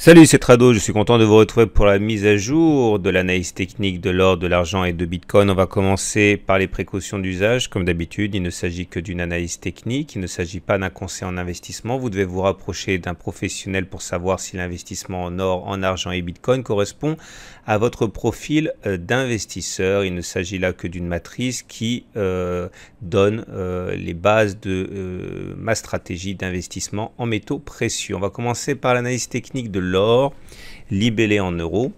Salut, c'est Trado, je suis content de vous retrouver pour la mise à jour de l'analyse technique de l'or, de l'argent et de Bitcoin. On va commencer par les précautions d'usage. Comme d'habitude, il ne s'agit que d'une analyse technique, il ne s'agit pas d'un conseil en investissement. Vous devez vous rapprocher d'un professionnel pour savoir si l'investissement en or, en argent et Bitcoin correspond à votre profil d'investisseur. Il ne s'agit là que d'une matrice qui donne les bases de ma stratégie d'investissement en métaux précieux. On va commencer par l'analyse technique de l'or libellé en euros.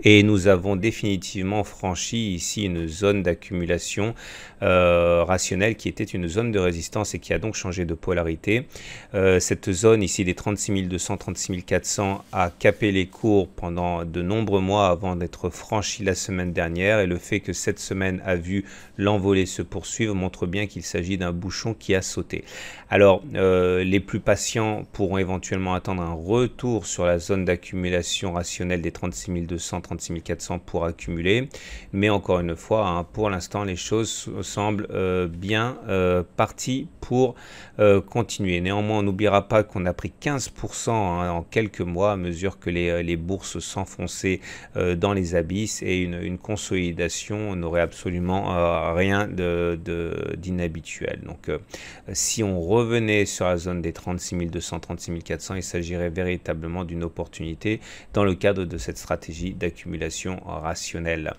Et nous avons définitivement franchi ici une zone d'accumulation rationnelle qui était une zone de résistance et qui a donc changé de polarité. Cette zone ici des 36 200, 36 400 a capé les cours pendant de nombreux mois avant d'être franchi la semaine dernière. Et le fait que cette semaine a vu l'envolée se poursuivre montre bien qu'il s'agit d'un bouchon qui a sauté. Alors, les plus patients pourront éventuellement attendre un retour sur la zone d'accumulation rationnelle des 36 200, 36 400 pour accumuler. Mais encore une fois, hein, pour l'instant, les choses semblent bien parties pour continuer. Néanmoins, on n'oubliera pas qu'on a pris 15% hein, en quelques mois à mesure que les bourses s'enfonçaient dans les abysses et une consolidation n'aurait absolument rien d'inhabituel. Donc, si on revenait sur la zone des 36 200, 36 400, il s'agirait véritablement d'une opportunité dans le cadre de cette stratégie d'accumulation rationnelle.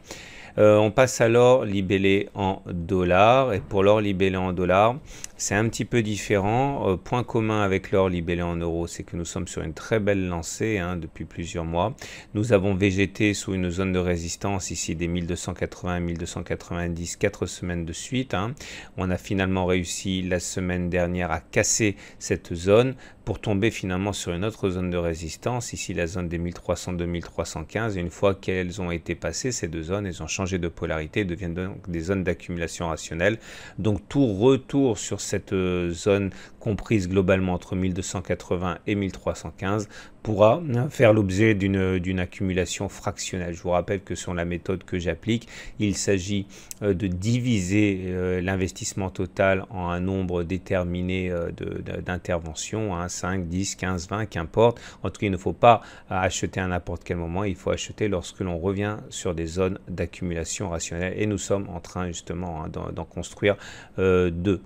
On passe à l'or libellé en dollars. Et pour l'or libellé en dollars, c'est un petit peu différent. Point commun avec l'or libellé en euros, c'est que nous sommes sur une très belle lancée hein, depuis plusieurs mois. Nous avons végété sous une zone de résistance ici des 1280, 1290, 4 semaines de suite. Hein. On a finalement réussi la semaine dernière à casser cette zone pour tomber finalement sur une autre zone de résistance, ici la zone des 1300, 2315. Et une fois qu'elles ont été passées, ces deux zones, elles ont changé de polarité, deviennent donc des zones d'accumulation rationnelle. Donc tout retour sur cette zone comprise globalement entre 1280 et 1315 pourra faire l'objet d'une accumulation fractionnelle. Je vous rappelle que sur la méthode que j'applique, il s'agit de diviser l'investissement total en un nombre déterminé d'interventions, hein, 5, 10, 15, 20, qu'importe. En tout cas, il ne faut pas acheter à n'importe quel moment, il faut acheter lorsque l'on revient sur des zones d'accumulation rationnelle et nous sommes en train justement hein, d'en construire deux.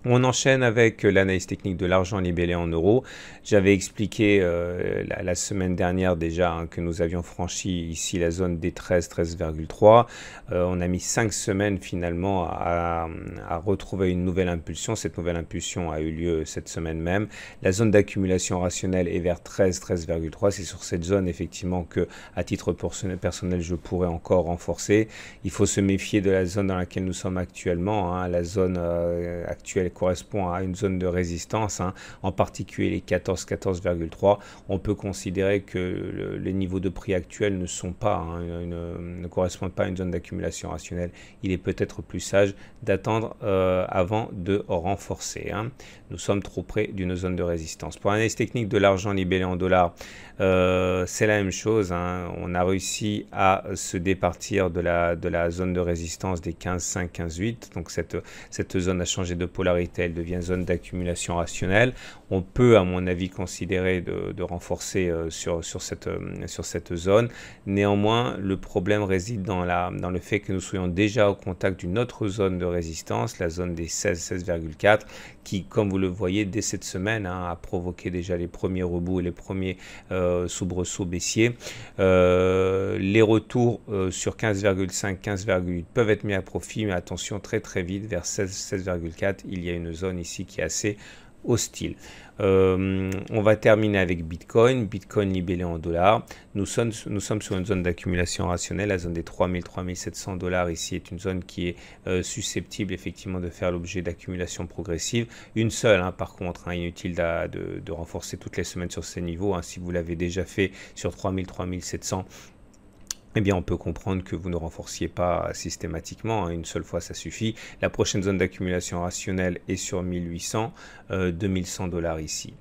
On enchaîne avec l'analyse technique de l'argent libellé en euros. J'avais expliqué la semaine dernière déjà hein, que nous avions franchi ici la zone des 13, 13,3. On a mis 5 semaines finalement à retrouver une nouvelle impulsion. Cette nouvelle impulsion a eu lieu cette semaine même. La zone d'accumulation rationnelle est vers 13, 13,3. C'est sur cette zone effectivement que, à titre personnel, je pourrais encore renforcer. Il faut se méfier de la zone dans laquelle nous sommes actuellement. Hein. La zone actuelle correspond à une zone de résistance, hein, en particulier les 14, 14,3. On peut considérer que les niveaux de prix actuels ne sont pas, hein, ne correspondent pas à une zone d'accumulation rationnelle. Il est peut-être plus sage d'attendre avant de renforcer. Hein. Nous sommes trop près d'une zone de résistance. Pour l'analyse technique de l'argent libellé en dollars, c'est la même chose. Hein. On a réussi à se départir de la zone de résistance des 15,5, 15,8. Donc cette zone a changé de polarité. Elle devient zone d'accumulation rationnelle. On peut, à mon avis, considérer de renforcer sur cette zone. Néanmoins, le problème réside dans le fait que nous soyons déjà au contact d'une autre zone de résistance, la zone des 16, 16,4, qui, comme vous le voyez, dès cette semaine, hein, a provoqué déjà les premiers rebouts et les premiers soubresauts baissiers. Les retours sur 15,5, 15,8 peuvent être mis à profit, mais attention, très très vite, vers 16, 16,4, il y a une zone ici qui est assez hostile. On va terminer avec Bitcoin. Bitcoin libellé en dollars. Nous sommes sur une zone d'accumulation rationnelle. La zone des 3000, 3700 dollars ici est une zone qui est susceptible effectivement de faire l'objet d'accumulation progressive. Une seule, hein, par contre, hein, inutile de renforcer toutes les semaines sur ces niveaux. Hein, si vous l'avez déjà fait sur 3000, 3700, eh bien, on peut comprendre que vous ne renforciez pas systématiquement, hein, une seule fois ça suffit. La prochaine zone d'accumulation rationnelle est sur 1800, 2100 dollars ici.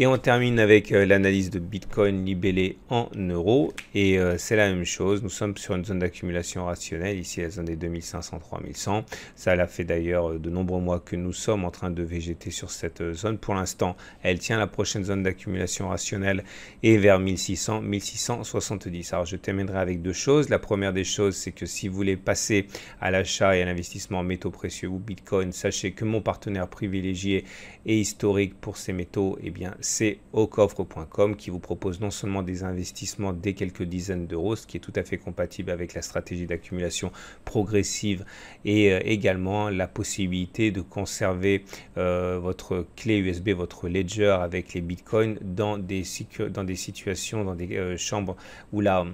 Et on termine avec l'analyse de Bitcoin libellé en euros. Et c'est la même chose. Nous sommes sur une zone d'accumulation rationnelle. Ici, la zone des 2500-3100. Ça l'a fait d'ailleurs de nombreux mois que nous sommes en train de végéter sur cette zone. Pour l'instant, elle tient. La prochaine zone d'accumulation rationnelle est vers 1600-1670. Alors, je terminerai avec deux choses. La première des choses, c'est que si vous voulez passer à l'achat et à l'investissement en métaux précieux ou Bitcoin, sachez que mon partenaire privilégié et historique pour ces métaux, eh bien, c'est aucoffre.com qui vous propose non seulement des investissements dès quelques dizaines d'euros, ce qui est tout à fait compatible avec la stratégie d'accumulation progressive et également la possibilité de conserver votre clé USB, votre ledger avec les bitcoins dans des situations, dans des chambres où la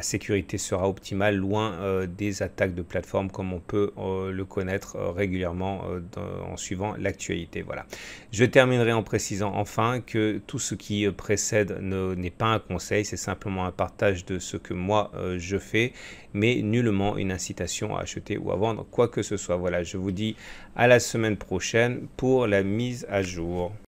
sécurité sera optimale, loin des attaques de plateforme comme on peut le connaître régulièrement en suivant l'actualité. Voilà. Je terminerai en précisant enfin que tout ce qui précède n'est pas un conseil, c'est simplement un partage de ce que moi je fais, mais nullement une incitation à acheter ou à vendre quoi que ce soit. Voilà, je vous dis à la semaine prochaine pour la mise à jour.